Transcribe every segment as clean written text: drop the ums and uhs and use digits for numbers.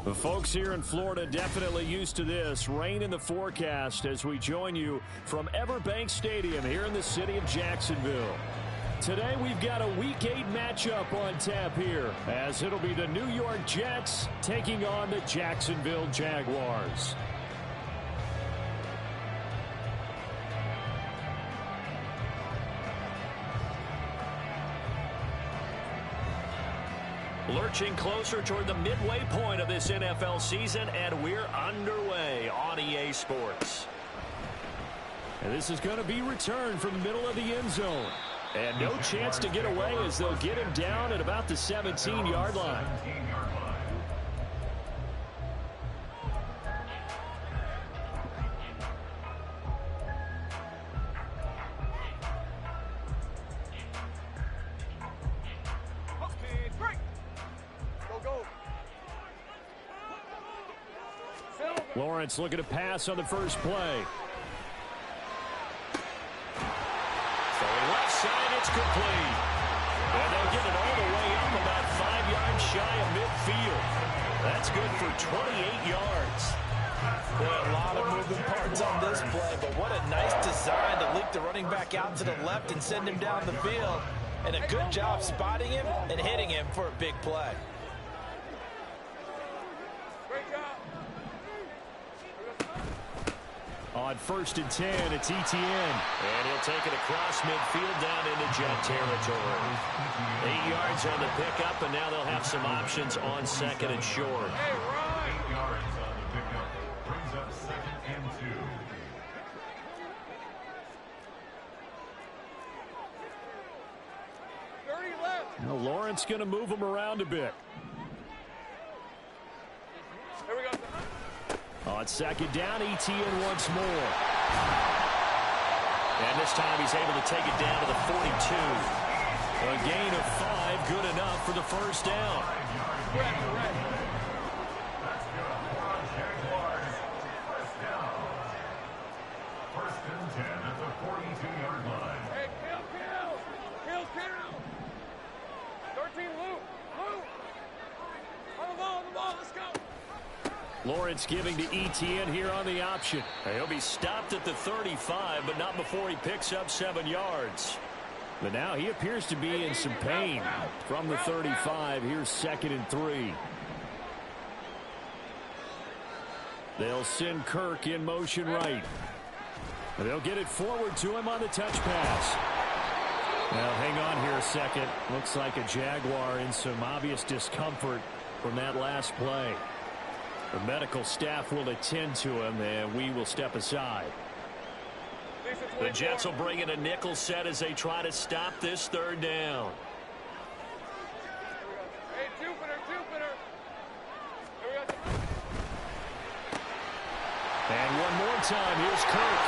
The folks here in Florida definitely used to this. Rain in the forecast as we join you from Everbank Stadium here in the city of Jacksonville. Today we've got a Week 8 matchup on tap here as it'll be the New York Jets taking on the Jacksonville Jaguars. Lurching closer toward the midway point of this NFL season, and we're underway on EA Sports. And this is going to be returned from the middle of the end zone. And no chance to get away as they'll get him down at about the 17-yard line. Lawrence looking to pass on the first play. Throwing left side, it's complete. And they'll get it all the way up about 5 yards shy of midfield. That's good for 28 yards. Boy, a lot of moving parts on this play, but what a nice design to leak the running back out to the left and send him down the field. And a good job spotting him and hitting him for a big play. On 1st and 10, it's Etienne. And he'll take it across midfield down into Jet territory. 8 yards on the pickup, and now they'll have some options on 2nd and short. 8 yards on the pickup. Brings up 2nd and 2. 30 left. Well, Lawrence going to move him around a bit. Here we go. On 2nd down, Etienne once more. And this time he's able to take it down to the 42. A gain of 5, good enough for the first down. That's good for Jaguars. First down. 1st and 10 at the 42-yard line. Hey, kill. 13, Luke. On the ball, let's go. Lawrence giving to Etienne here on the option. He'll be stopped at the 35, but not before he picks up 7 yards. But now he appears to be in some pain from the 35. Here's 2nd and 3. They'll send Kirk in motion right. They'll get it forward to him on the touch pass. Now hang on here a second. Looks like a Jaguar in some obvious discomfort from that last play. The medical staff will attend to him, and we will step aside. The Jets will bring in a nickel set as they try to stop this 3rd down. Hey, Jupiter. And one more time, here's Kirk.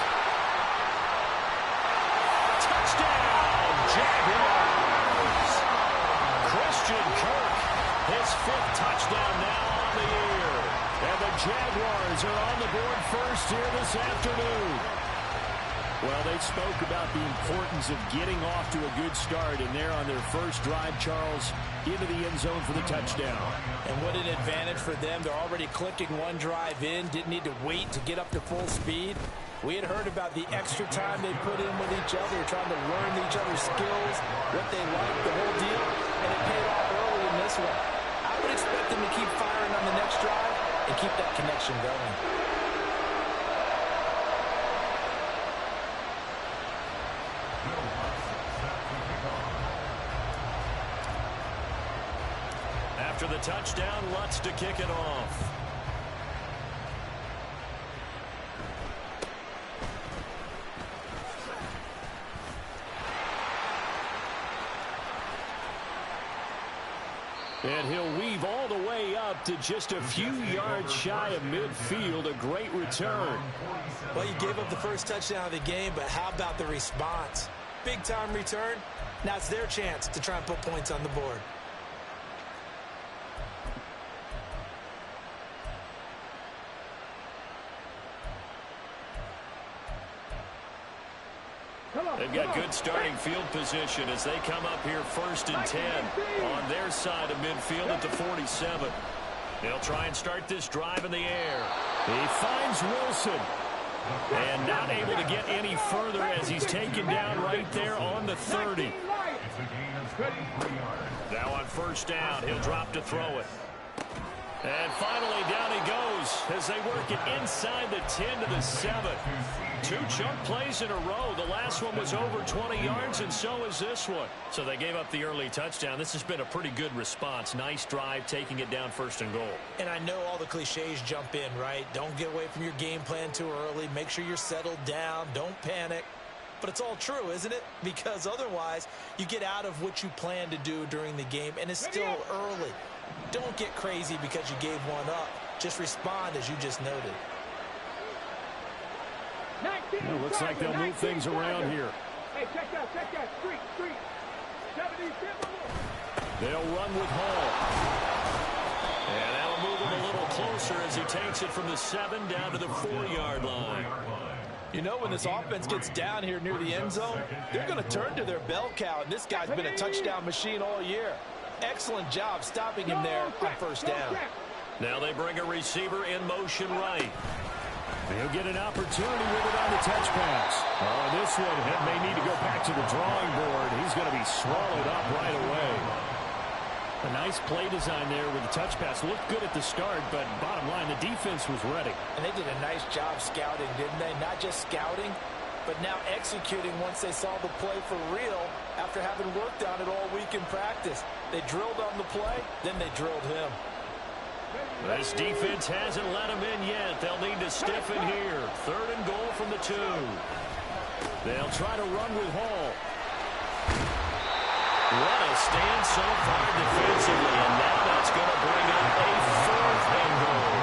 Touchdown, Jaguars! Christian Kirk, his 5th touchdown now on the year. And the Jaguars are on the board first here this afternoon. Well, they spoke about the importance of getting off to a good start, and they're on their first drive, Charles, into the end zone for the touchdown. And what an advantage for them. They're already clicking one drive in, didn't need to wait to get up to full speed. We had heard about the extra time they put in with each other, trying to learn each other's skills, what they like, the whole deal, and it paid off early in this one. I would expect them to keep firing on the next drive and keep that connection going. After the touchdown, Lutz to kick it off. And he'll weave all the way up to just a few yards shy of midfield. A great return. Well, you gave up the first touchdown of the game, but how about the response? Big-time return. Now it's their chance to try and put points on the board. They've got good starting field position as they come up here 1st and 10 on their side of midfield at the 47. They'll try and start this drive in the air. He finds Wilson. And not able to get any further as he's taken down right there on the 30. Now on first down, he'll drop to throw it. And finally, down he goes as they work it inside the 10 to the 7. 2 chunk plays in a row. The last one was over 20 yards, and so is this one. So they gave up the early touchdown. This has been a pretty good response. Nice drive, taking it down first and goal. And I know all the cliches jump in, right? Don't get away from your game plan too early. Make sure you're settled down. Don't panic. But it's all true, isn't it? Because otherwise, you get out of what you plan to do during the game, and it's still early. Don't get crazy because you gave one up. Just respond as you just noted. It looks like they'll move things around here. Hey, check that. Street. 70, They'll run with Hall. And that'll move him a little closer as he takes it from the 7 down to the 4-yard line. You know, when this offense gets down here near the end zone, they're going to turn to their bell cow, and this guy's been a touchdown machine all year. Excellent job stopping him there on first down. Now they bring a receiver in motion right. He'll get an opportunity with it on the touch pass. Oh, this one may need to go back to the drawing board. He's going to be swallowed up right away. A nice play design there with the touch pass. Looked good at the start, but bottom line, the defense was ready. And they did a nice job scouting, didn't they? Not just scouting, but now executing once they saw the play for real after having worked on it all week in practice. They drilled on the play, then they drilled him. This defense hasn't let him in yet. They'll need to stiffen here. 3rd and goal from the 2. They'll try to run with Hall. What a stand so far defensively, and now that's going to bring up a 4th and goal.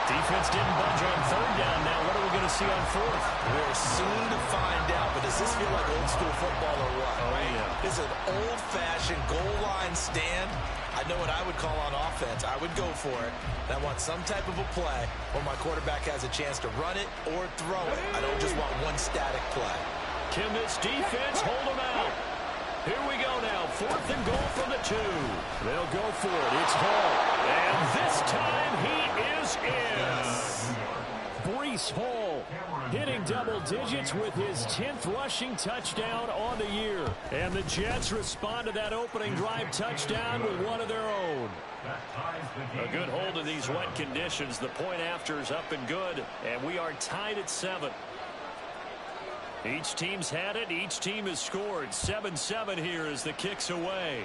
Defense didn't budge on 3rd down. Now what are we going to see on 4th? We're soon to find out, but does this feel like old school football or what? Oh, yeah. This is an old-fashioned goal line stand. I know what I would call on offense. I would go for it. And I want some type of a play where my quarterback has a chance to run it or throw it. I don't just want one static play. Can this defense hold them out? Here we go now. 4th and goal from the 2. They'll go for it. It's Hall. And this time he is in. Breece Hall hitting double digits with his 10th rushing touchdown on the year. And the Jets respond to that opening drive touchdown with one of their own. A good hold of these wet conditions. The point after is up and good. And we are tied at 7. Each team's had it. Each team has scored. 7-7 here as the kick's away.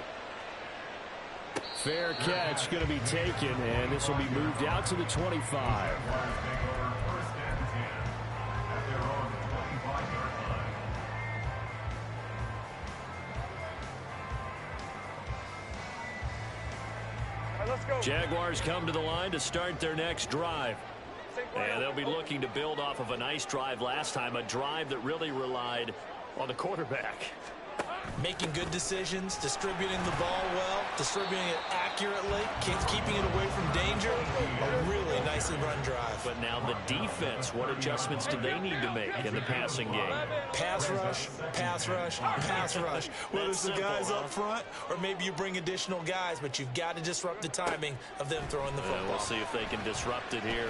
Fair catch going to be taken, and this will be moved out to the 25. Let's go. Jaguars come to the line to start their next drive. And they'll be looking to build off of a nice drive last time, a drive that really relied on the quarterback. Making good decisions, distributing the ball well, distributing it accurately, keeping it away from danger. A really nicely run drive. But now the defense, what adjustments do they need to make in the passing game? Pass rush, pass rush, pass rush. Whether it's the guys up front or maybe you bring additional guys, but you've got to disrupt the timing of them throwing the football. We'll see if they can disrupt it here.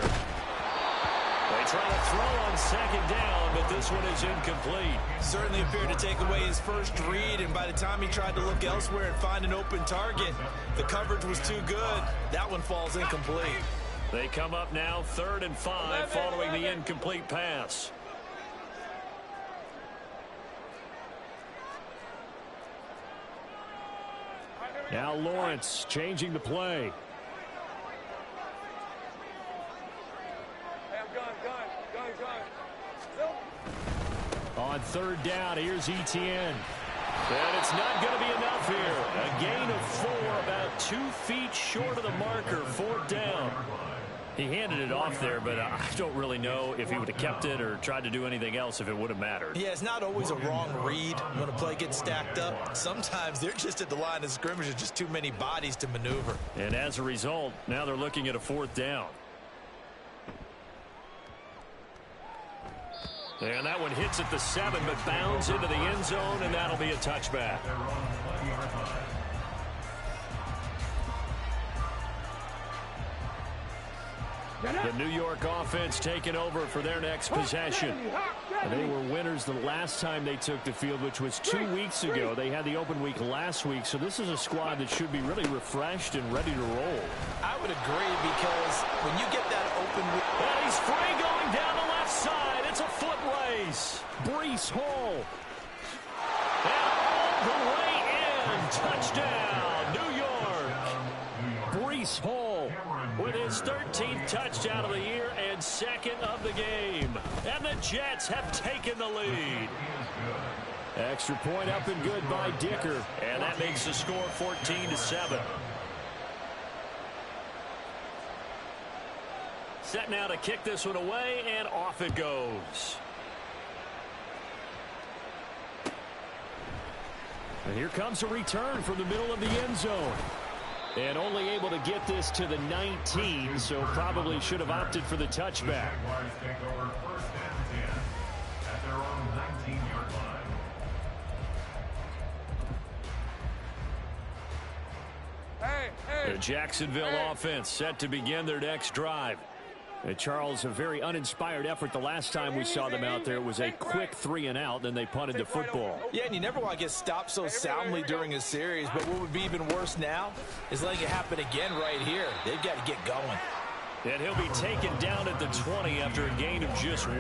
They try to throw on 2nd down, but this one is incomplete. Certainly appeared to take away his first read, and by the time he tried to look elsewhere and find an open target, the coverage was too good. That one falls incomplete. They come up now 3rd and 5 following the incomplete pass. Now Lawrence changing the play. On 3rd down, here's Etienne. And it's not going to be enough here. A gain of 4, about 2 feet short of the marker, 4th down. He handed it off there, but I don't really know if he would have kept it or tried to do anything else if it would have mattered. Yeah, it's not always a wrong read when a play gets stacked up. Sometimes they're just at the line of scrimmage. There's just too many bodies to maneuver. And as a result, now they're looking at a 4th down. And that one hits at the 7, but bounds into the end zone, and that'll be a touchback. The New York offense taking over for their next possession. They were winners the last time they took the field, which was 2 weeks ago. They had the open week last week, so this is a squad that should be really refreshed and ready to roll. I would agree, because when you get that open week... And he's free going down the left side. It's a foot race. Breece Hall. And all the way in. Touchdown, New York. Breece Hall with his 13th touchdown of the year and second of the game. And the Jets have taken the lead. Extra point up and good by Dicker. And that makes the score 14-7. Set now to kick this one away, and off it goes. And here comes a return from the middle of the end zone. And only able to get this to the 19, so probably should have opted for the touchback. Jaguars take over 1st and 10 at their own 19-yard line. The Jacksonville offense set to begin their next drive. And Charles, a very uninspired effort the last time we saw them out there. It was a quick 3-and-out, then they punted the football. Yeah, and you never want to get stopped so soundly during a series, but what would be even worse now is letting it happen again right here. They've got to get going. And he'll be taken down at the 20 after a gain of just 1.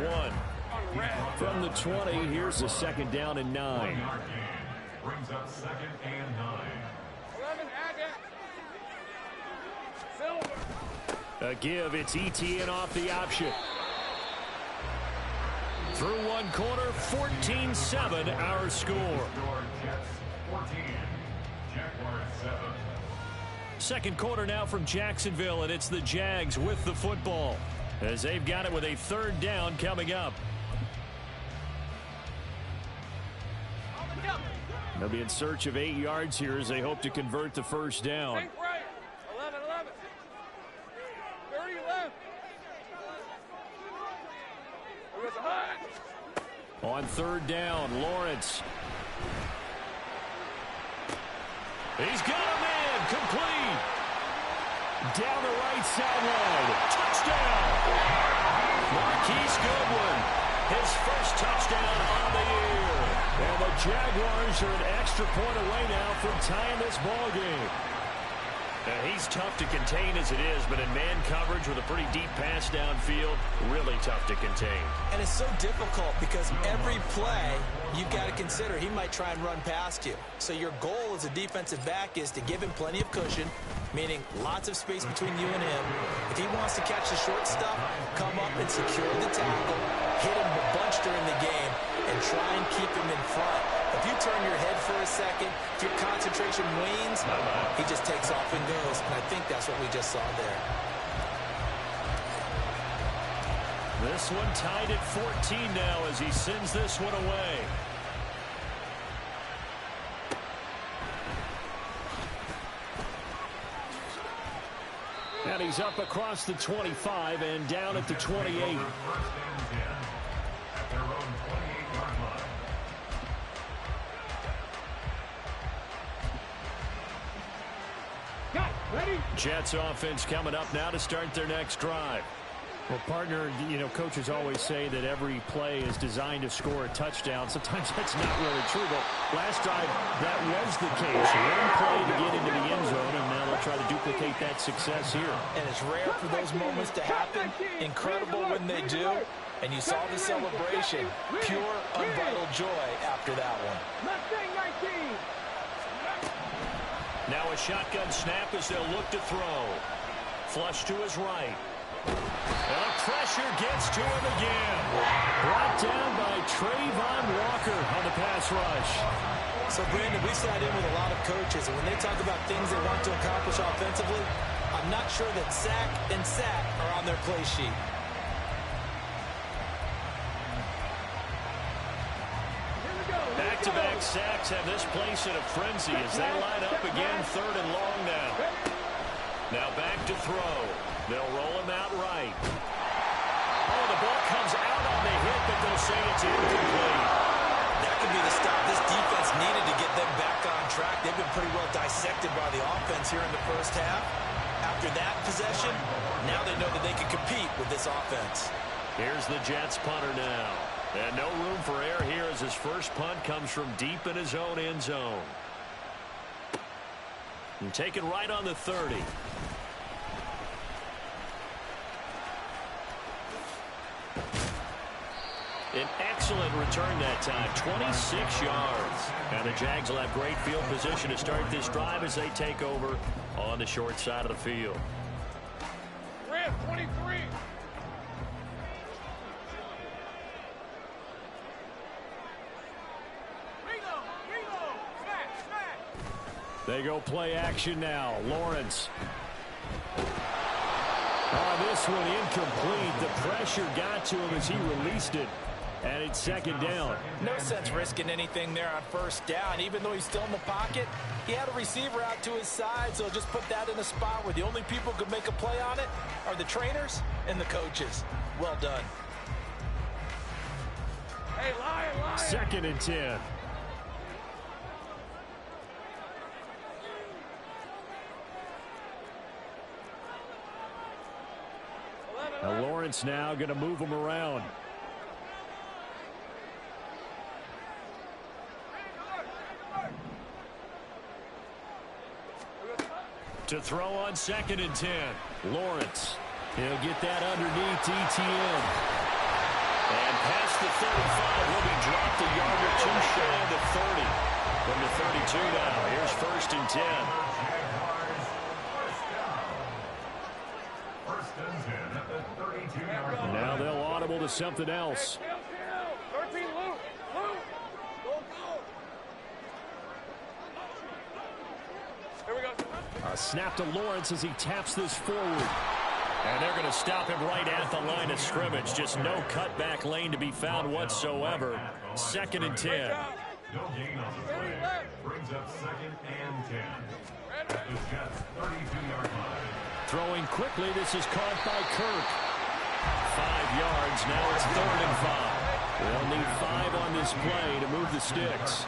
From the 20, here's the 2nd down and 9. 1-yard gain brings up 2nd and 9. 11, add that. Silver. A give, it's ETN off the option. Through one quarter, 14-7 our score. Jets 14, Jaguars 7. Second quarter now from Jacksonville, and it's the Jags with the football as they've got it with a 3rd down coming up. They'll be in search of 8 yards here as they hope to convert the 1st down. Right. 11, 11. 30 left. On 3rd down, Lawrence. He's got him in, complete. Down the right sideline, touchdown. Marquise Goodwin, his first touchdown on the year. And the Jaguars are an extra point away now from tying this ball game. He's tough to contain as it is, but in man coverage with a pretty deep pass downfield, really tough to contain. And it's so difficult because every play you've got to consider he might try and run past you. So your goal as a defensive back is to give him plenty of cushion, meaning lots of space between you and him. If he wants to catch the short stuff, come up and secure the tackle, hit him a bunch during the game, and try and keep him in front. If you turn your head for a second, if your concentration wanes, he just takes off and goes. And I think that's what we just saw there. This one tied at 14 now as he sends this one away. And he's up across the 25 and down at the 28. 1st and 10 at their own 28-yard line. Ready? Jets offense coming up now to start their next drive. Well, partner, you know, coaches always say that every play is designed to score a touchdown. Sometimes that's not really true, but last drive that was the case. One play to get into the end zone, and now they'll try to duplicate that success here. And it's rare for those moments to happen. Incredible when they do. And you saw the celebration. Pure, unbridled joy after that one. Mustang 19. Now a shotgun snap as they'll look to throw. Flush to his right. And pressure gets to him again. Brought down by Trayvon Walker on the pass rush. So, Brandon, we sat in with a lot of coaches, and when they talk about things they want to accomplish offensively, I'm not sure that sack and sack are on their play sheet. Back-to-back sacks have this place in a frenzy as they line up again, 3rd and long now. Now back to throw. They'll roll him out right. Oh, the ball comes out on the hit, but they'll say it's incomplete. That could be the stop this defense needed to get them back on track. They've been pretty well dissected by the offense here in the first half. after that possession, now they know that they can compete with this offense. Here's the Jets punter now. And no room for error here as his first punt comes from deep in his own end zone. And taken right on the 30. An excellent return that time, 26 yards. And the Jags will have great field position to start this drive as they take over on the short side of the field. Red 23. They go play action now. Lawrence. Oh, this one incomplete. The pressure got to him as he released it. And it's second down. No sense risking anything there on first down. Even though he's still in the pocket, he had a receiver out to his side, so just put that in a spot where the only people who could make a play on it are the trainers and the coaches. Well done. Hey, Lion. Second and 10. Now Lawrence now going to move him around. To throw on second and 10. Lawrence. He'll get that underneath ETN. And past the 35, will be dropped a yard or two shy of the 30. From the 32 now. Here's first and 10. Now they'll audible to something else. 13, Luke. Here we go. A snap to Lawrence as he taps this forward. And they're going to stop him right at the line of scrimmage. Just no cutback lane to be found whatsoever. Second and 10. No gain on the play. Brings up second and 10. At the Jets' 32-yard line. Throwing quickly. This is caught by Kirk. 5 yards. Now it's third and 5. They'll need 5 on this play to move the sticks.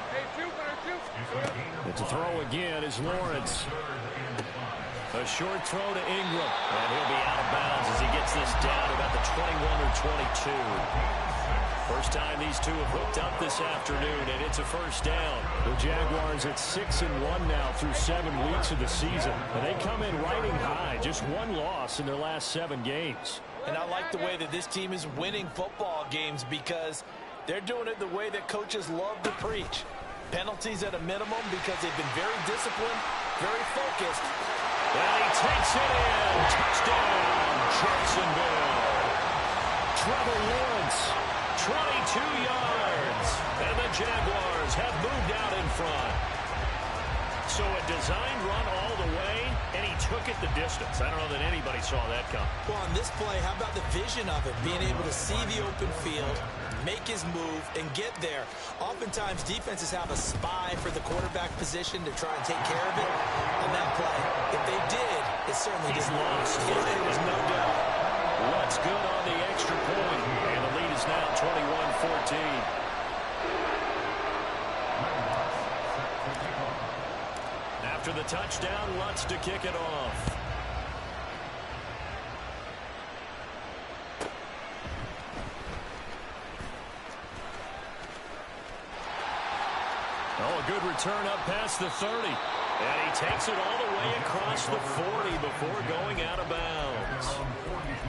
And to throw again is Lawrence. A short throw to Ingram. And he'll be out of bounds as he gets this down about the 21 or 22. First time these two have hooked up this afternoon, and it's a first down. The Jaguars at 6-1 now through 7 weeks of the season. And they come in riding high. Just one loss in their last 7 games. And I like the way that this team is winning football games because they're doing it the way that coaches love to preach. Penalties at a minimum because they've been very disciplined, very focused. And he takes it in. Touchdown, Jacksonville. Trevor Lawrence, 22 yards. And the Jaguars have moved out in front. So a designed run all the way, and he took it the distance. I don't know that anybody saw that come. Well, on this play, how about the vision of it? Being able to see the open field, make his move, and get there. Oftentimes, defenses have a spy for the quarterback position to try and take care of it. On that play, if they did, it certainly He's didn't. lost. It was no doubt. What's good on the extra point? And the lead is now 21-14. After the touchdown, Lutz to kick it off. Oh, a good return up past the 30. And he takes it all the way across the 40 before going out of bounds.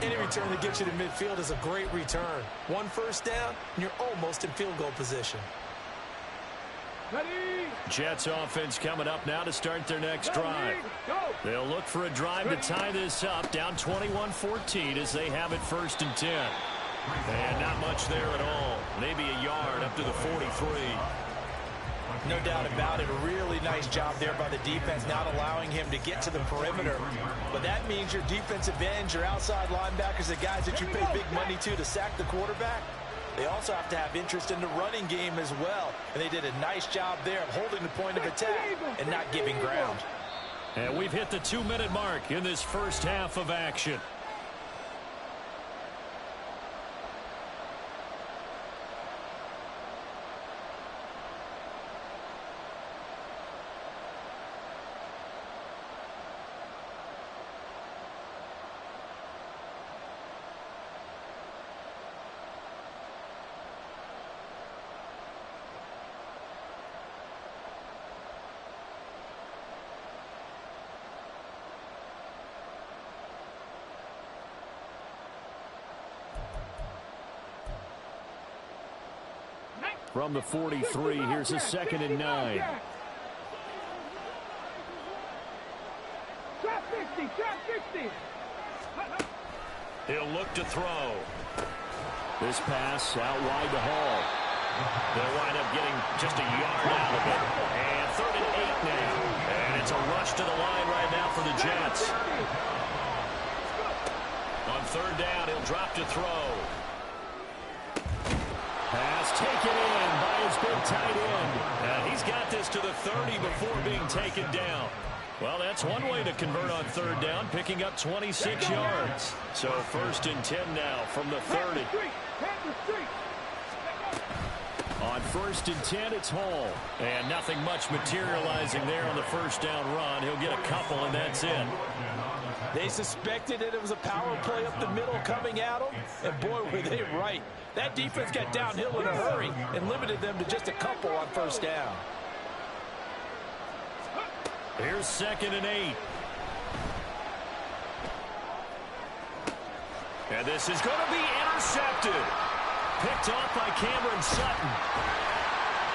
Any return that gets you to midfield is a great return. One first down, and you're almost in field goal position. Jets offense coming up now to start their next drive. They'll look for a drive to tie this up, down 21-14 as they have it first and 10. And not much there at all. Maybe a yard up to the 43. No doubt about it. A really nice job there by the defense, not allowing him to get to the perimeter. But that means your defensive ends, your outside linebackers, the guys that you pay big money to sack the quarterback, they also have to have interest in the running game as well. And they did a nice job there of holding the point of attack and not giving ground. And we've hit the 2-minute mark in this first half of action. from the 43. Here's a 2nd and 9. Trap 50, trap 50. He'll look to throw. This pass out wide to Hall. They'll wind up getting just a yard out of it. And 3rd and 8 now. And it's a rush to the line right now for the Jets. On 3rd down, he'll drop to throw. Pass taken in by his big tight end. And he's got this to the 30 before being taken down. Well, that's one way to convert on 3rd down, picking up 26 yards. So 1st and 10 now from the 30. On 1st and 10, it's Hall. And nothing much materializing there on the 1st down run. He'll get a couple, and that's it. They suspected it was a power play up the middle coming at them, and boy, were they right. That defense got downhill in a hurry and limited them to just a couple on 1st down. Here's 2nd and 8. And this is going to be intercepted. Picked off by Cameron Sutton.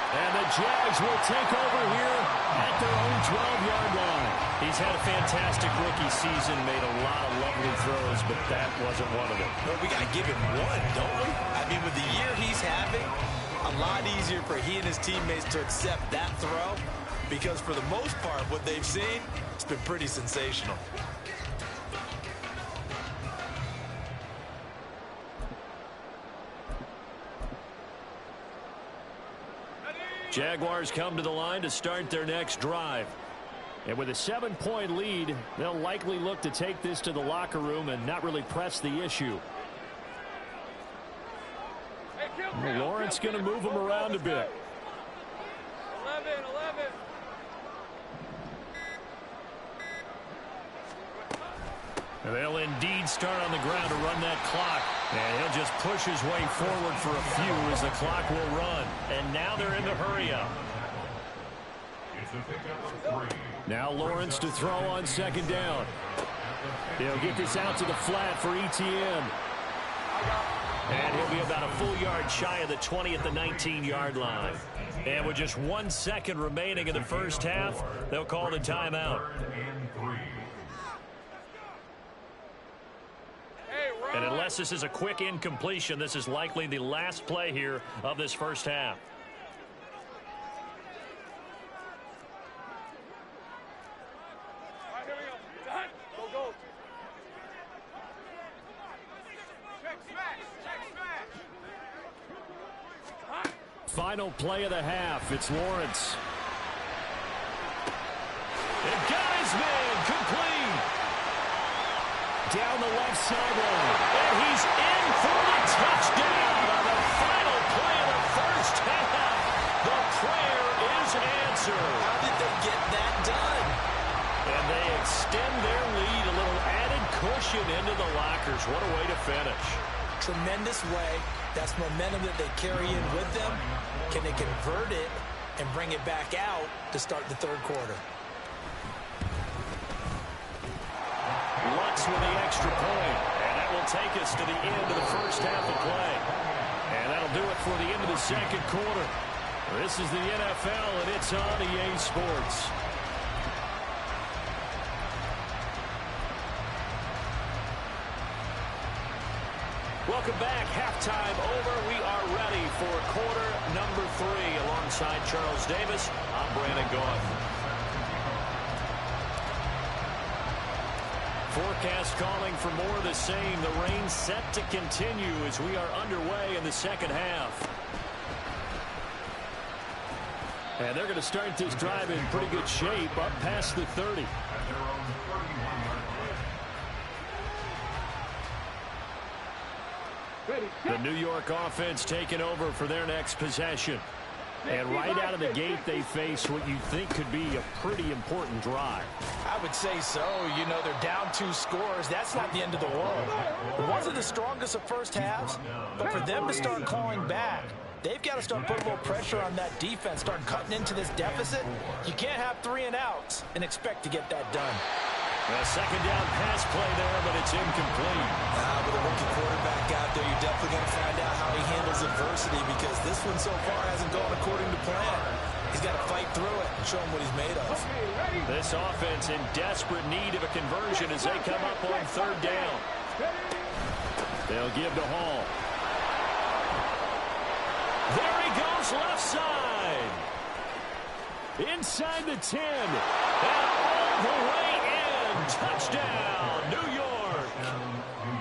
And the Jags will take over here at their own 12-yard line. He's had a fantastic rookie season, made a lot of lovely throws, but that wasn't one of them. Well, we got to give him one, don't we? I mean, with the year he's having, a lot easier for he and his teammates to accept that throw, because for the most part, what they've seen, it's been pretty sensational. Jaguars come to the line to start their next drive. And with a 7-point lead, they'll likely look to take this to the locker room and not really press the issue. Lawrence going to move him around a bit. 11. And they'll indeed start on the ground to run that clock. And he'll just push his way forward for a few as the clock will run. And now they're in the hurry-up. Now Lawrence to throw on 2nd down. He'll get this out to the flat for ETN. And he'll be about a full yard shy of the 20 at the 19-yard line. And with just 1 second remaining in the 1st half, they'll call the timeout. And unless this is a quick incompletion, this is likely the last play here of this 1st half. All right, here we go. Done. Go. Check smash. Final play of the half. It's Lawrence. And got his man complete. Down the left sideline. And he's in for the touchdown on the final play of the 1st half. The prayer is answered. How did they get that done? And they extend their lead, a little added cushion into the lockers. What a way to finish. Tremendous way. That's momentum that they carry in with them. Can they convert it and bring it back out to start the 3rd quarter? Lutz with the extra point, and that will take us to the end of the 1st half of play. And that'll do it for the end of the 2nd quarter. This is the NFL, and it's on EA Sports. Welcome back. Halftime over. We are ready for quarter number 3. Alongside Charles Davis, I'm Brandon Goff. Forecast calling for more of the same. The rain set to continue as we are underway in the 2nd half. And they're going to start this drive in pretty good shape up past the 30. The New York offense taking over for their next possession. And right out of the gate, they face what you think could be a pretty important drive. I would say so. You know, they're down 2 scores. That's not the end of the world. It wasn't the strongest of 1st halves, but for them to start clawing back, they've got to start putting a little pressure on that defense, start cutting into this deficit. You can't have 3 and outs and expect to get that done. A 2nd down pass play there, but it's incomplete. With a rookie quarterback out there, you're definitely going to find out how he he handles adversity, because this one so far hasn't gone according to plan. He's got to fight through it and show him what he's made of. This offense in desperate need of a conversion as they come up on third down. They'll give to Hall. There he goes, left side. Inside the 10. And all the way in. Touchdown, New York.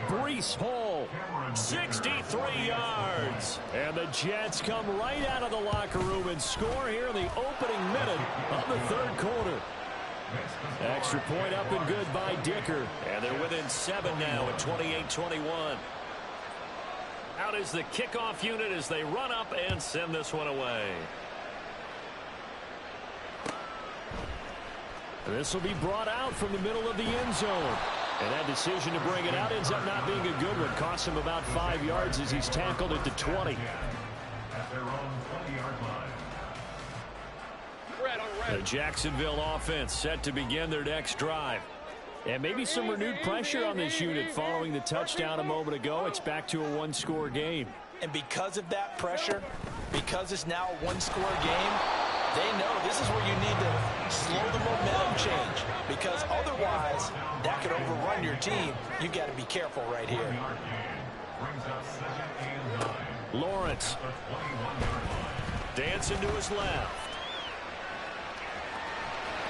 Breece Hall, 63 yards. And the Jets come right out of the locker room and score here in the opening minute of the third quarter. Extra point up and good by Dicker. And they're within 7 now at 28-21. Out is the kickoff unit as they run up and send this one away. This will be brought out from the middle of the end zone. And that decision to bring it out ends up not being a good one. Costs him about 5 yards as he's tackled at the 20. At their own 20-yard line. The Jacksonville offense set to begin their next drive. And maybe some renewed pressure on this unit following the touchdown a moment ago. It's back to a one-score game. And because of that pressure, because it's now a one-score game, they know this is where you need to slow the momentum change, because otherwise that could overrun your team. You've got to be careful right here. Lawrence dancing to his left.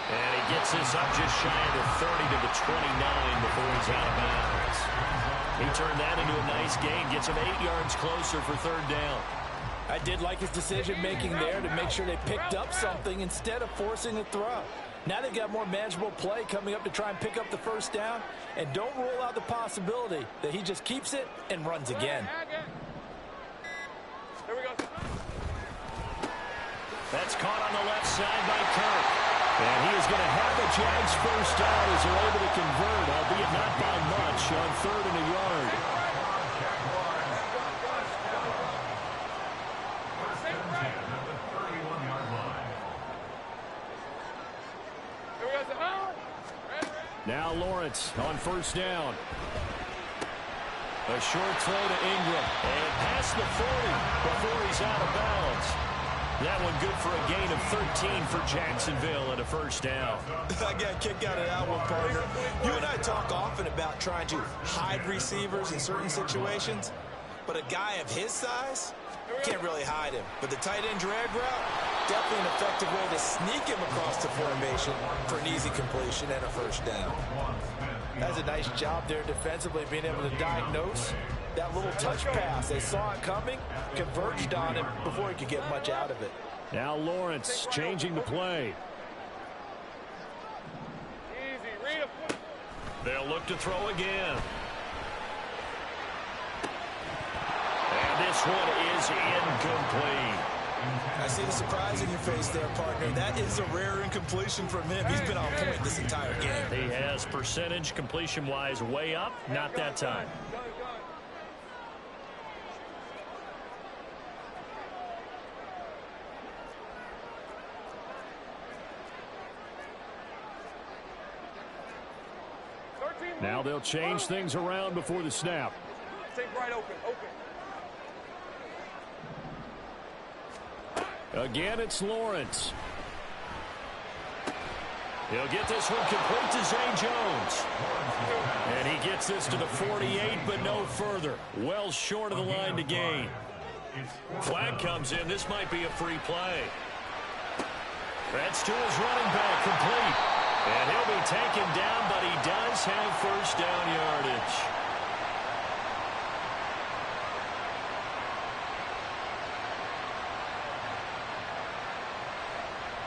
And he gets this up just shy of the 30 to the 29 before he's out of bounds. He turned that into a nice gain, gets him 8 yards closer for third down. I did like his decision-making there to make sure they picked up something instead of forcing a throw. Now they've got more manageable play coming up to try and pick up the first down. And don't rule out the possibility that he just keeps it and runs again. Here we go. That's caught on the left side by Kirk. And he is going to have the Jags first down as they're able to convert, albeit not by much, on 3rd and a yard. Now Lawrence on first down. A short throw to Ingram. And past the 40 before he's out of bounds. That one good for a gain of 13 for Jacksonville and a first down. I got a kick out of that one, partner. You and I talk often about trying to hide receivers in certain situations, but a guy of his size can't really hide him. But the tight end drag route, definitely an effective way to sneak him across the formation for an easy completion and a first down. That's a nice job there defensively, being able to diagnose that little touch pass. They saw it coming, converged on him before he could get much out of it. Now Lawrence changing the play. They'll look to throw again. And this one is incomplete. I see the surprise in your face there, partner. That is a rare incompletion from him. He's been on point this entire game. He has percentage completion-wise way up. Not that time. Now they'll change things around before the snap. Stay right open. Again, it's Lawrence. He'll get this one complete to Zay Jones. And he gets this to the 48, but no further. Well short of the line to gain. Flag comes in. This might be a free play. That's to his running back, complete. And he'll be taken down, but he does have first down yardage.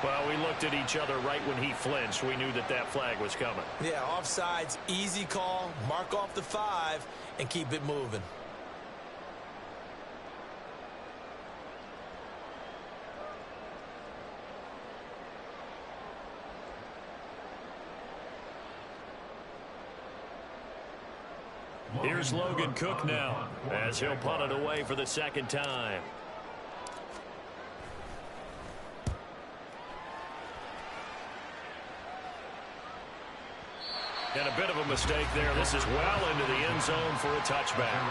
Well, we looked at each other right when he flinched. We knew that that flag was coming. Yeah, offsides, easy call, mark off the 5, and keep it moving. Here's Logan Cook now as he'll punt it away for the second time. And a bit of a mistake there. This is well into the end zone for a touchback.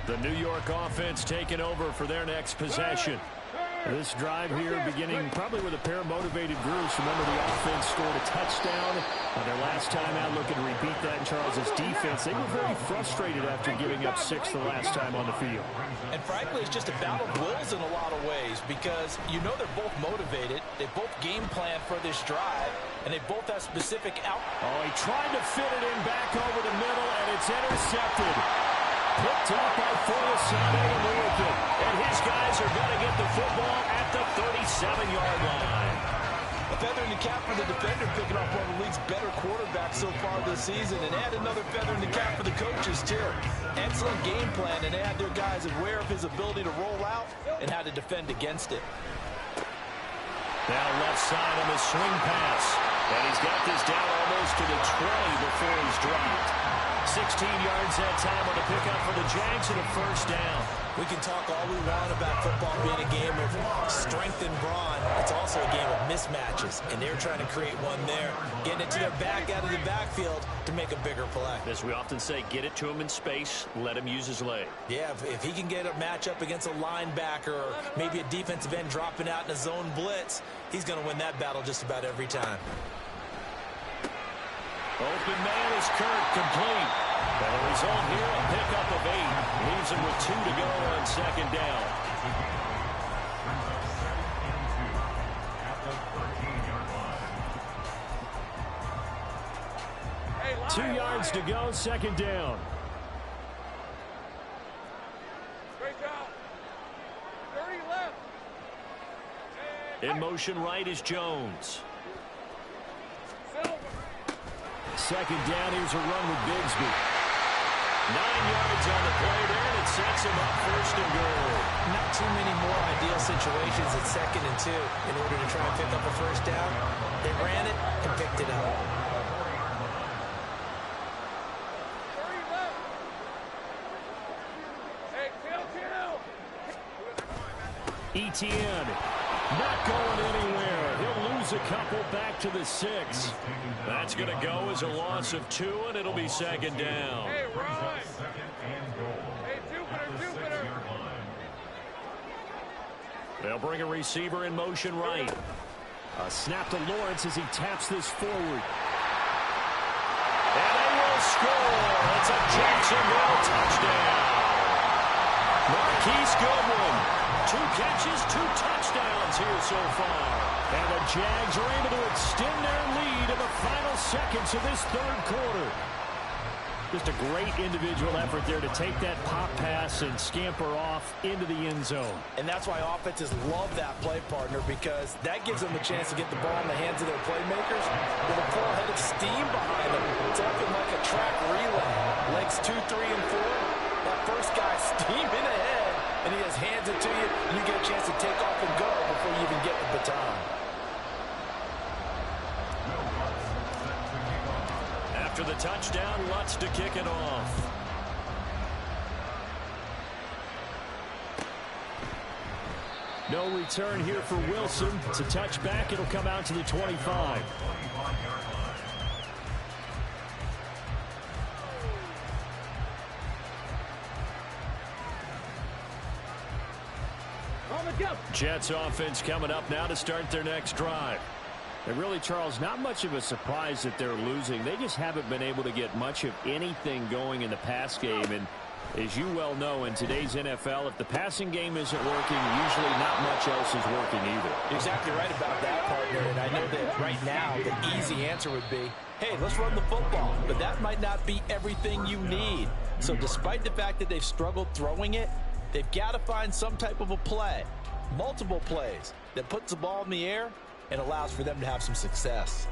The New York offense taking over for their next possession. This drive here beginning probably with a pair of motivated groups. Remember, the offense scored a touchdown. Their last time out looking to repeat that in Charles' defense. They were very frustrated after giving up 6 the last time on the field. And frankly, it's just a battle of wills in a lot of ways because you know they're both motivated. They both game plan for this drive, and they both have specific out. Oh, he tried to fit it in back over the middle, and it's intercepted. Picked up by Forlasane and Lewickin. And his guys are going to get the football at the 37-yard line. A feather in the cap for the defender, picking off one of the league's better quarterbacks so far this season. And add another feather in the cap for the coaches, too. Excellent game plan, and they had their guys aware of his ability to roll out and how to defend against it. Now left side on the swing pass. And he's got this down almost to the 20 before he's dropped. 16 yards that time on the pickup for the Jags and a first down. We can talk all we want about football being a game of strength and brawn. It's also a game of mismatches, and they're trying to create one there, getting it to their back out of the backfield to make a bigger play. As we often say, get it to him in space, let him use his leg. Yeah, if he can get a matchup against a linebacker or maybe a defensive end dropping out in a zone blitz, he's going to win that battle just about every time. Open man is Kirk, complete. And the result here, a pickup of 8. Leaves him with 2 to go on second down. Hey, 2 yards to go, second down. Great job. 30 left. In motion right is Jones. Silver. Second down, here's a run with Bigsby. 9 yards on the play there, and it sets him up first and goal. Not too many more ideal situations at 2nd and 2 in order to try and pick up a first down. They ran it and picked it up. 30 left. Hey, kill. Etienne not going anywhere. He'll lose a couple back to the 6. That's going to go as a loss of 2, and it'll be second down. Hey, Ryan. Hey, Jupiter. They'll bring a receiver in motion right. A snap to Lawrence as he taps this forward. And they will score. It's a Jacksonville touchdown. Marquise Goodwin. 2 catches, 2 touchdowns here so far. And the Jags are able to extend their lead in the final seconds of this 3rd quarter. Just a great individual effort there to take that pop pass and scamper off into the end zone. And that's why offenses love that play, partner, because that gives them a chance to get the ball in the hands of their playmakers with a full head of steam behind them. It's often like a track relay. Legs 2, 3, and 4. That first guy steaming ahead, and he just hands it to you, and you get a chance to take off and go before you even get the baton. After the touchdown, Lutz to kick it off. No return here for Wilson. It's a touchback. It'll come out to the 25. Jets offense coming up now to start their next drive. And really, Charles, not much of a surprise that they're losing. They just haven't been able to get much of anything going in the pass game. And as you well know, in today's NFL, if the passing game isn't working, usually not much else is working either. You're exactly right about that, partner. And I know that right now the easy answer would be, hey, let's run the football. But that might not be everything you need. So despite the fact that they've struggled throwing it, they've got to find some type of a play, multiple plays, that puts the ball in the air and allows for them to have some success.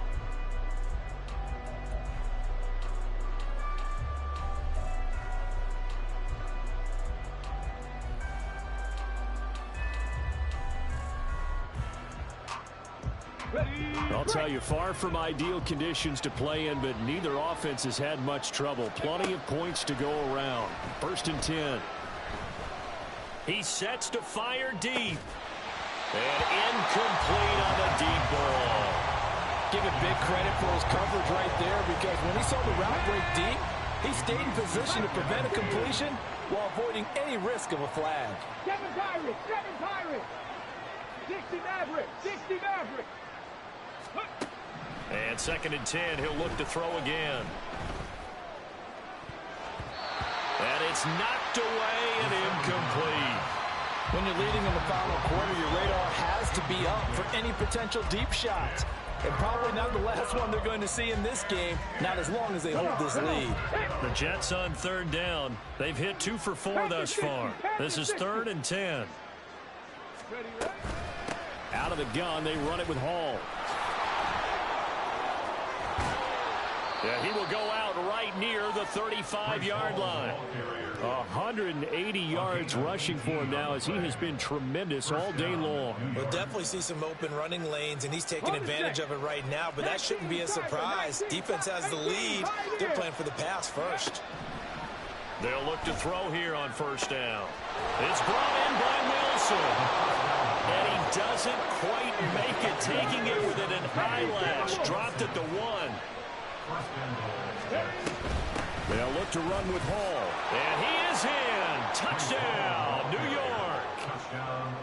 I'll tell you, far from ideal conditions to play in, but neither offense has had much trouble. Plenty of points to go around. 1st and 10. He sets to fire deep. And incomplete on the deep ball. Give it big credit for his coverage right there, because when he saw the route break deep, He stayed in position to prevent a completion while avoiding any risk of a flag. 7 Pirates, 7 Pirates. 60 Mavericks, 60 Mavericks. And 2nd and 10, he'll look to throw again. And it's knocked away and incomplete. When you're leading in the final quarter, your radar has to be up for any potential deep shots. And probably not the last one they're going to see in this game, not as long as they hold this lead. The Jets on 3rd down. They've hit 2 for 4 thus far. This is 3rd and 10. Out of the gun, they run it with Hall. Yeah, he will go out right near the 35-yard line. 180 yards rushing for him now, as he has been tremendous all day long. We'll definitely see some open running lanes, and he's taking advantage of it right now, but that shouldn't be a surprise. Defense has the lead. They're playing for the pass first. They'll look to throw here on 1st down. It's brought in by Wilson. And he doesn't quite make it, taking it with an eyelash. Dropped at the 1. They'll look to run with Hall. And he is in. Touchdown, New York.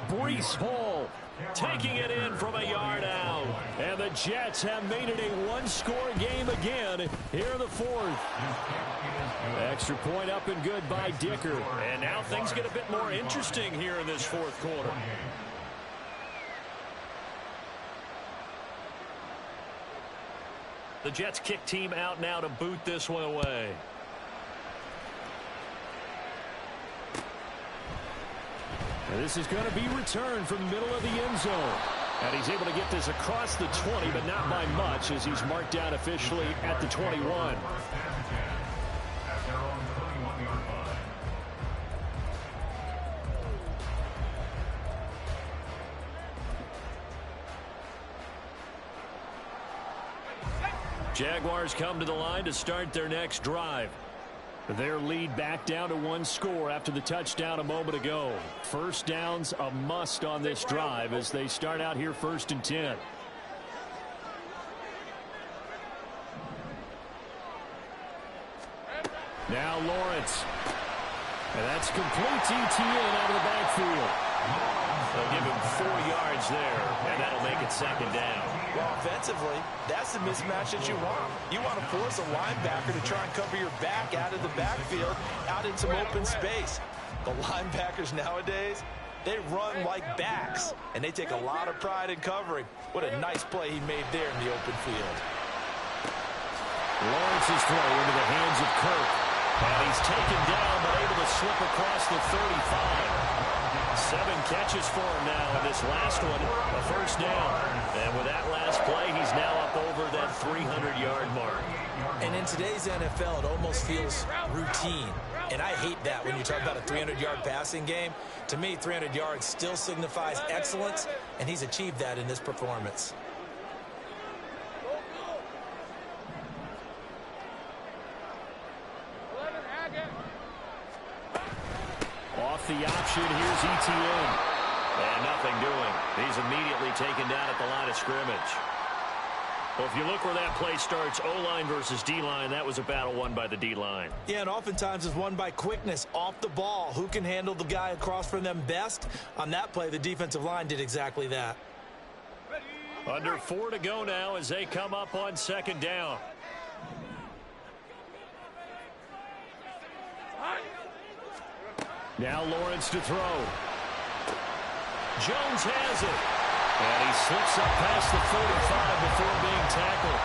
Breece Hall taking it in from a yard out. And the Jets have made it a one-score game again here in the 4th. Extra point up and good by Dicker. And now things get a bit more interesting here in this 4th quarter. The Jets kick team out now to boot this one away. And this is going to be returned from the middle of the end zone. And he's able to get this across the 20, but not by much, as he's marked down officially at the 21. Jaguars come to the line to start their next drive. Their lead back down to 1 score after the touchdown a moment ago. 1st down's a must on this drive as they start out here 1st and 10. Now Lawrence. And that's complete ETN out of the backfield. They'll give him 4 yards there, and that'll make it 2nd down. Well, offensively, that's the mismatch that you want. You want to force a linebacker to try and cover your back out of the backfield, out in some open space. The linebackers nowadays, they run like backs, and they take a lot of pride in covering. What a nice play he made there in the open field. Lawrence's throw into the hands of Kirk. And he's taken down, but able to slip across the 35. 7 catches for him now, and this last one, a 1st down. And with that last play, he's now up over that 300-yard mark. And in today's NFL, it almost feels routine. And I hate that when you talk about a 300-yard passing game. To me, 300 yards still signifies excellence, and he's achieved that in this performance. Off the option, here's ETN. And nothing doing. He's immediately taken down at the line of scrimmage. Well, if you look where that play starts, O-line versus D-line, that was a battle won by the D-line. Yeah, and oftentimes it's won by quickness off the ball. Who can handle the guy across from them best? On that play, the defensive line did exactly that. Under 4 to go now as they come up on 2nd down. Now Lawrence to throw. Jones has it. And he slips up past the 45 before being tackled.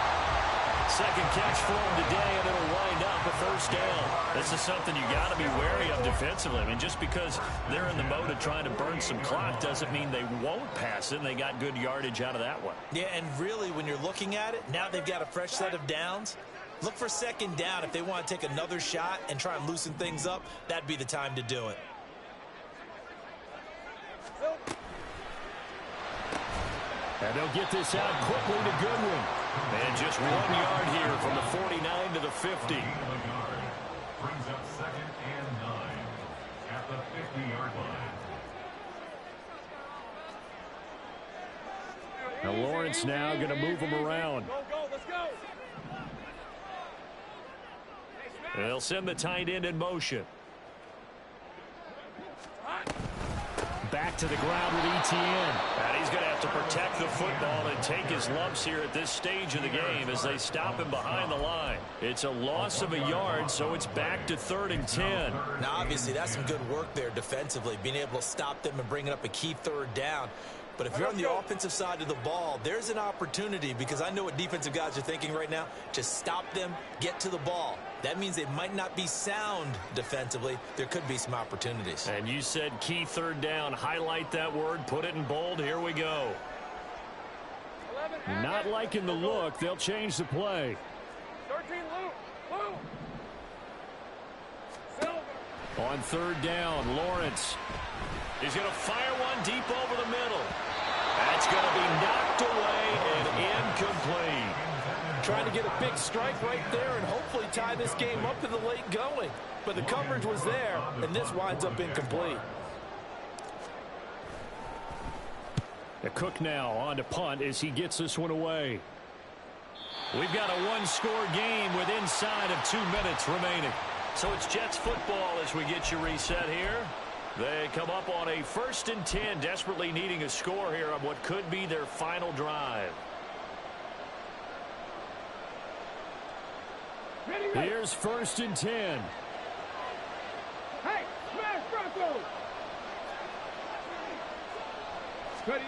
2nd catch for him today, and it'll wind up a 1st down. This is something you got to be wary of defensively. I mean, just because they're in the mode of trying to burn some clock doesn't mean they won't pass it, and they got good yardage out of that one. Yeah, and really, when you're looking at it, now they've got a fresh set of downs. Look for 2nd down. If they want to take another shot and try and loosen things up, that'd be the time to do it. And they'll get this out quickly to Goodwin. And just 1 yard here from the 49 to the 50. Brings up 2nd and 9 at the 50-yard line. Now Lawrence now going to move him around. Go, let's go. They'll send the tight end in motion. Back to the ground with Etienne. And he's going to have to protect the football and take his lumps here at this stage of the game as they stop him behind the line. It's a loss of a yard, so it's back to 3rd and 10. Now, obviously, that's some good work there defensively, being able to stop them and bringing up a key 3rd down. But if you're on the offensive side of the ball, there's an opportunity, because I know what defensive guys are thinking right now. Just stop them, get to the ball. That means they might not be sound defensively. There could be some opportunities. And you said key 3rd down. Highlight that word. Put it in bold. Here we go. Not liking the look. They'll change the play. 13, Luke. Silver. On 3rd down, Lawrence. He's going to fire one deep over the middle. That's going to be knocked away and incomplete. Trying to get a big strike right there and hopefully tie this game up in the late going. But the coverage was there, and this winds up incomplete. The Cook now on to punt as he gets this one away. We've got a one-score game with inside of 2 minutes remaining. So it's Jets football as we get you reset here. They come up on a 1st and 10, desperately needing a score here on what could be their final drive. Here's 1st and 10. Hey, smash Bronco. Ready.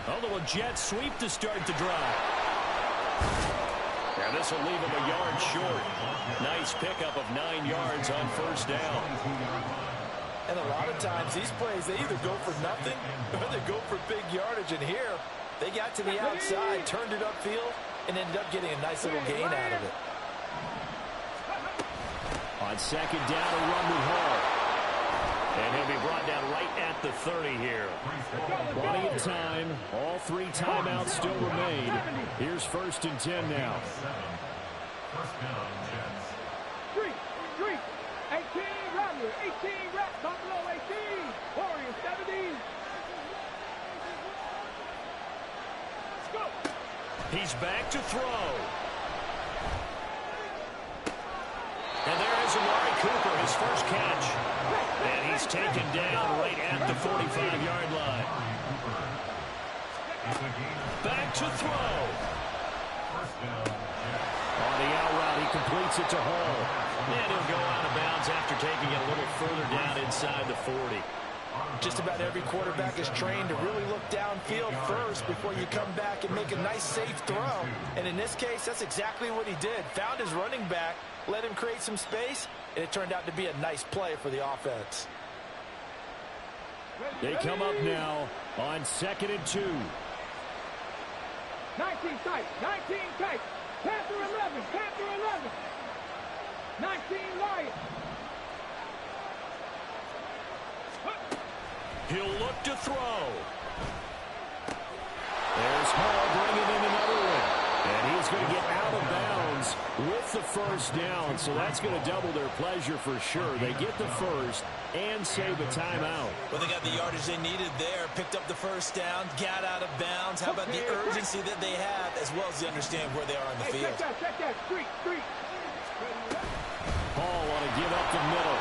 Oh, the Jets sweep to start the drive. And this will leave them a yard short. Nice pickup of 9 yards on 1st down. And a lot of times these plays, they either go for nothing or they go for big yardage. And here, they got to the outside, turned it upfield, and ended up getting a nice little gain out of it. On 2nd down, a run with Hall. And he'll be brought down right at the 30 here. Plenty of time. All 3 timeouts still remain. Here's 1st and 10 now. 3, 18, Rattler, 18, Buffalo, 18, Warriors, 17. Let's go. He's back to throw. And there is Amari Cooper, his first catch. And he's taken down right at the 45-yard line. Back to throw. On the out route, he completes it to Hall. And he'll go out of bounds after taking it a little further down inside the 40. Just about every quarterback is trained to really look downfield first before you come back and make a nice, safe throw. And in this case, that's exactly what he did. Found his running back, let him create some space, and it turned out to be a nice play for the offense. They come up now on 2nd and 2. 19 tight, 19 tight. Panther 11, Panther 11. 19 Lions. He'll look to throw. There's Hall bringing in another one. And he's going to get out of bounds with the 1st down. So that's going to double their pleasure for sure. They get the 1st and save a timeout. Well, they got the yardage they needed there, picked up the 1st down, got out of bounds. How about the urgency that they have, as well as they understand where they are on the field? Check that, street. Hall want to give up the middle.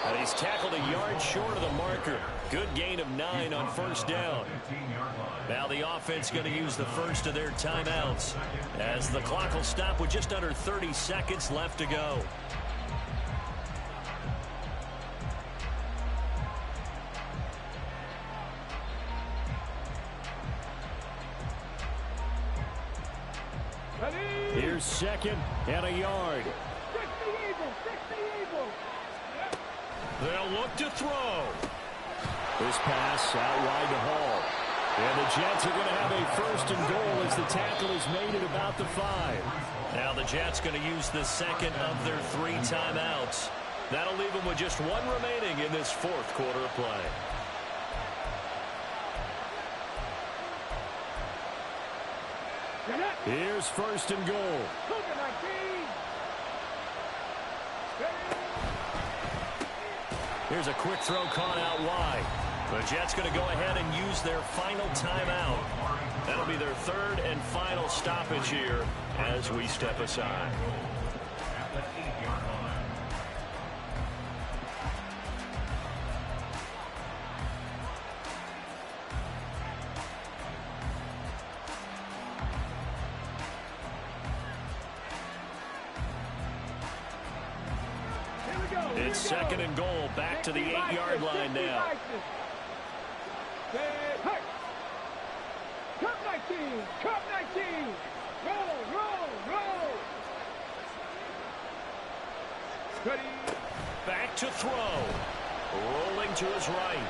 And he's tackled a yard short of the marker. Good gain of 9 on 1st down. Now the offense going to use the first of their timeouts as the clock will stop with just under 30 seconds left to go. Here's 2nd and a yard. They'll look to throw. This pass out wide to Hall. And the Jets are going to have a 1st and goal as the tackle is made at about the 5. Now the Jets going to use the 2nd of their 3 timeouts. That'll leave them with just 1 remaining in this 4th quarter of play. Here's 1st and goal. Here's a quick throw caught out wide. The Jets going to go ahead and use their final timeout. That'll be their 3rd and final stoppage here as we step aside. the 8-yard line. It's second and goal, back to the 8-yard line now. Cup 19, Cup 19. Roll, roll, roll. Ready. Back to throw. Rolling to his right.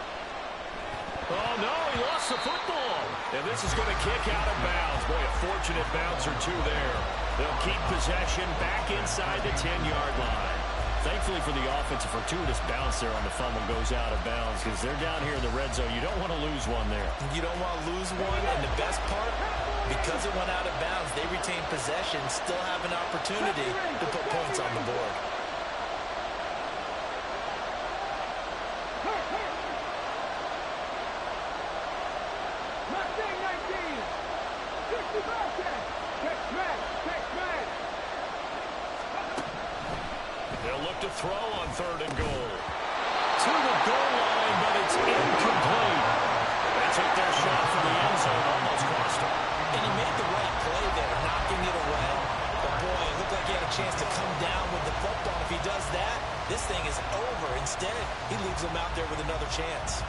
Oh, no, he lost the football. And this is going to kick out of bounds. Boy, a fortunate bounce or two there. They'll keep possession back inside the 10-yard line. Thankfully for the offense, a fortuitous bounce there on the fumble goes out of bounds because they're down here in the red zone. You don't want to lose one there. You don't want to lose one, and the best part, because it went out of bounds, they retain possession, still have an opportunity to put points on the board. Mustang 19. 65 catch. Catch back. Catch back. They'll look to throw on third and goal. To the goal line, but it's incomplete. They took their shot from the end zone, almost cost them. And he made the right play there, knocking it away. But boy, it looked like he had a chance to come down with the football. If he does that, this thing is over. Instead, he leaves him out there with another chance.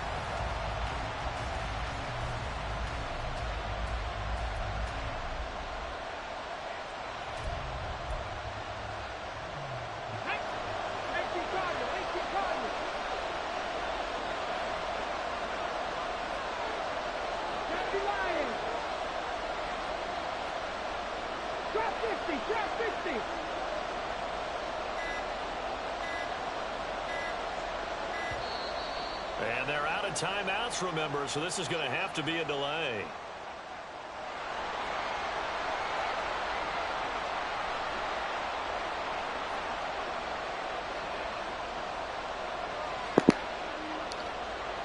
And they're out of timeouts, remember, so this is going to have to be a delay.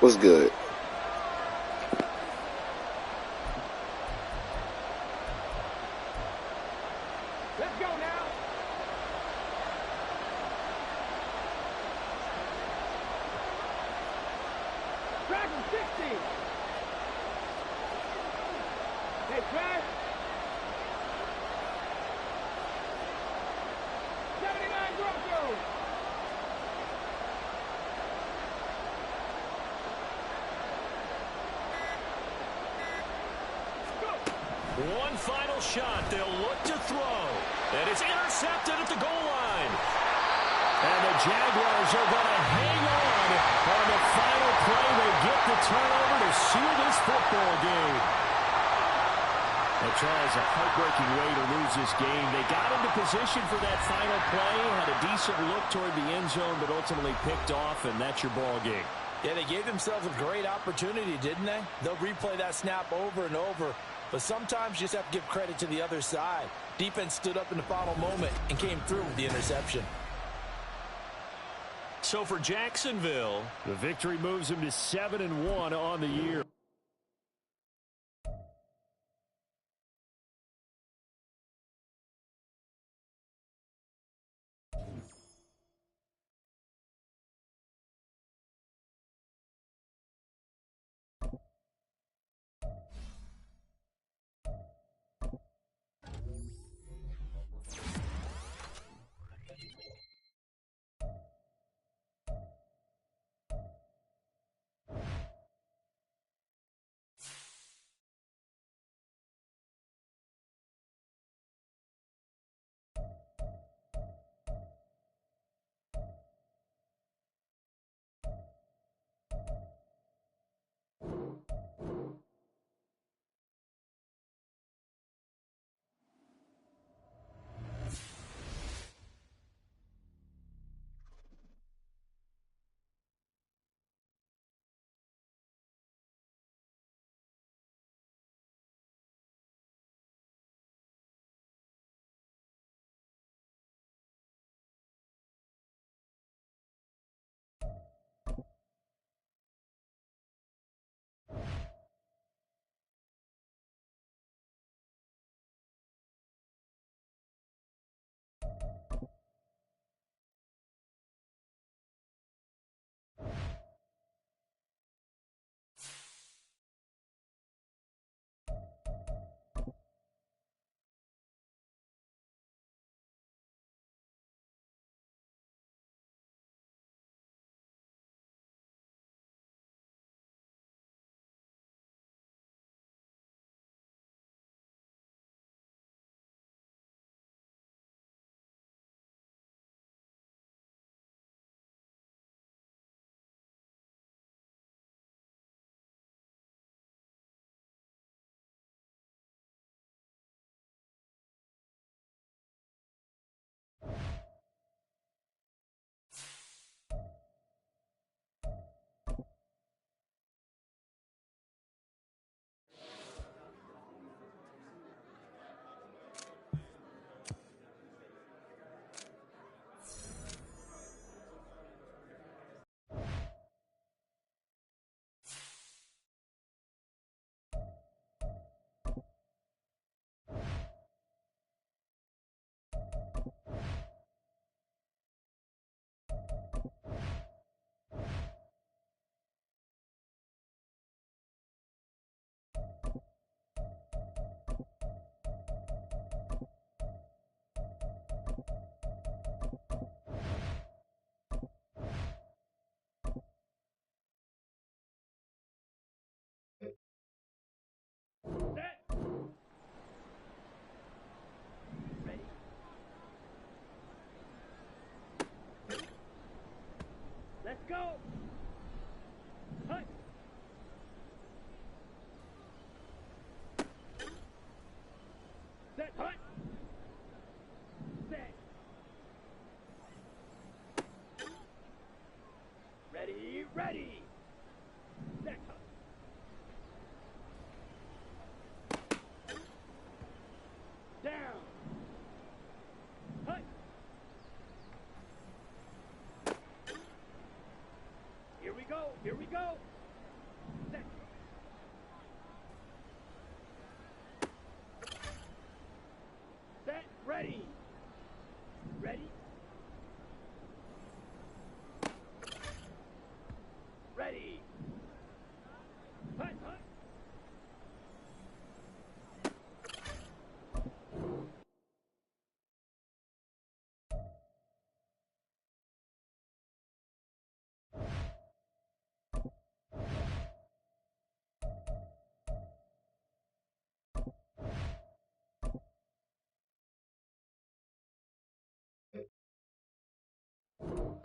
What's good? Let's go now. Dragon 60. Hey, Trash. 79 Broncos. One final shot. They'll look to throw. And it's intercepted at the goal line. And the Jaguars are going to hang on the final play. They get the turnover to seal this football game. Well, Charles, a heartbreaking way to lose this game. They got into position for that final play, had a decent look toward the end zone, but ultimately picked off, and that's your ball game. Yeah, they gave themselves a great opportunity, didn't they? They'll replay that snap over and over. But sometimes you just have to give credit to the other side. Defense stood up in the final moment and came through with the interception. So for Jacksonville, the victory moves them to 7-1 on the year.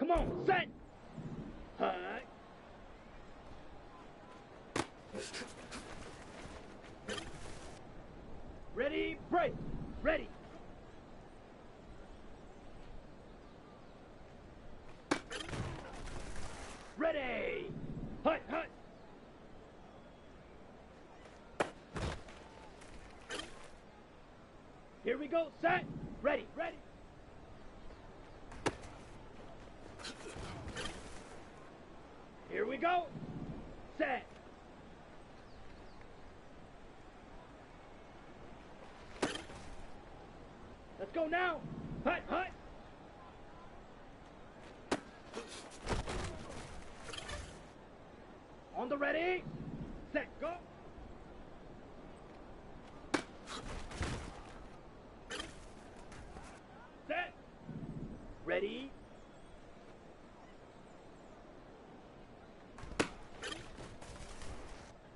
Come on, set. Hut. Ready, break. Ready. Ready. Hut, hut. Here we go, set. Ready, ready. Here we go. Set. Let's go now. Hut, hut. On the ready. Set, go. Set. Ready.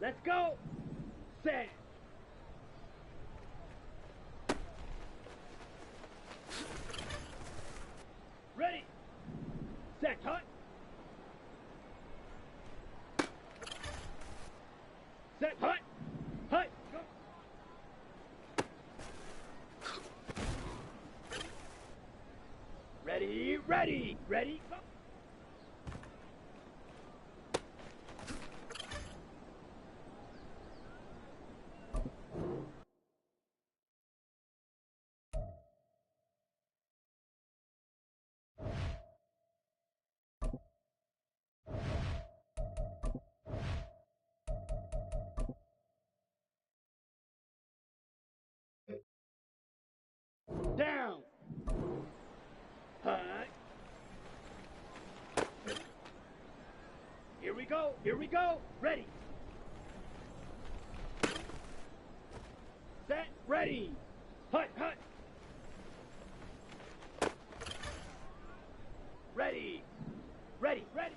Let's go. Set. Ready. Set. Hut. Set. Hut. Hut. Go. Ready. Ready. Ready. Go. Down. Hut. Here we go. Here we go. Ready. Set. Ready. Hut. Hut. Ready. Ready. Ready.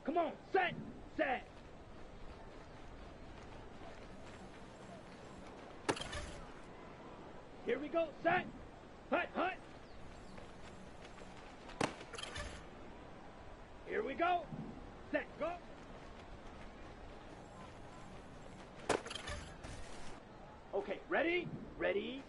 Come on. Set. Set. Here we go. Set. Hut. Hut. Here we go. Set. Go. Okay. Ready. Ready.